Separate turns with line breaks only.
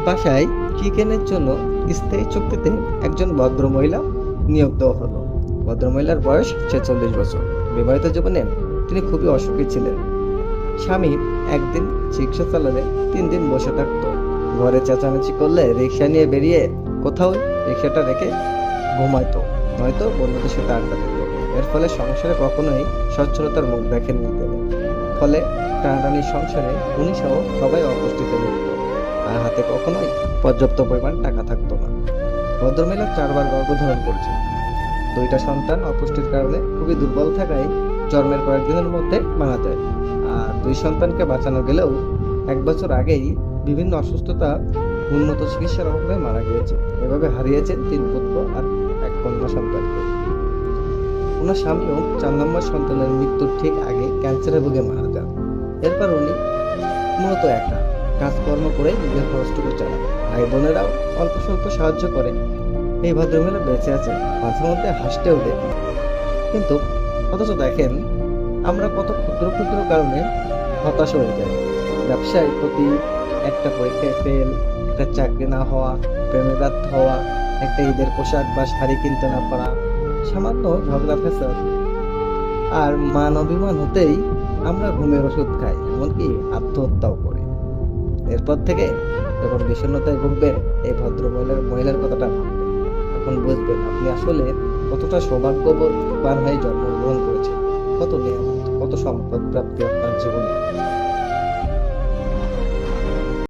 বাসায় চিকেনের জন্য স্থায়ী চুক্তিতে একজন ভদ্রমহিলা নিয়োগ দেওয়া হলো। ভদ্রমহিলার বয়স 46 বছর। বিবাহিত জীবনে তিনি খুবই অসুখী ছিলেন। স্বামী একদিন রিক্সা চালালে 3 দিন বসে থাকতো। ঘরে চেঁচামেচি করলে রিক্সা নিয়ে বেরিয়ে কোথাও রিক্সাটা রেখে ঘুমাইতো, নয়তো বন্ধুদের সাথে আড্ডা দিত। এর ফলে সংসারে কখনোই সচ্ছলতার মুখ দেখেননি তিনি। ফলে টানাটানি সংসারে উনি সহ সবাই অপুষ্টিতে ভুগত, আর হাতে কখনোই পর্যাপ্ত পরিমাণ টাকা থাকতো না। ভদ্রমহিলা 4বার গর্ভধারণ করছে। 2টা সন্তান অপুষ্টির কারণে খুবই দুর্বল থাকায় জন্মের কয়েকদিনের মধ্যে মারা যায়। আর 2 সন্তানকে বাঁচানো গেলেও 1 বছর আগেই বিভিন্ন অসুস্থতা উন্নত চিকিৎসার অভাবে মারা গিয়েছে। এভাবে হারিয়েছেন 3 পুত্র আর 1 কন্যা সন্তানকে। ওনার স্বামীও 4 নম্বর সন্তানের মৃত্যুর ঠিক আগে ক্যান্সারে ভুগে মারা যান। এরপর উনি মূলত একা কাজকর্ম করে নিজের খরচটুকু চালান। ভাই বোনেরাও অল্প স্বল্প সাহায্য করে। এই ভদ্রমহিলা বেঁচে আছে, মাঝে মধ্যে হাসতেও দেখি। কিন্তু অথচ দেখেন, আমরা কত ক্ষুদ্র ক্ষুদ্র কারণে হতাশ হয়ে যাই। ব্যবসায় ক্ষতি, একটা পরীক্ষায় ফেল, একটা চাকরি না হওয়া, প্রেমে ব্যর্থ হওয়া, একটা ঈদের পোশাক বা শাড়ি কিনতে না পারা, সামান্য ঝগড়া ফেসাদ আর মান অভিমান হতেই আমরা ঘুমের ওষুধ খাই, এমনকি আত্মহত্যাও করি। এরপর থেকে যখন বিষণ্ণতায় ভুগবেন, এই মহিলার কথাটা ভাববেন। তখন বুঝবেন আপনি আসলে কতটা সৌভাগ্যবান হয়ে জন্মগ্রহণ করেছেন, কত নিয়ামত, কত সম্পদ প্রাপ্তি আপনার জীবনে।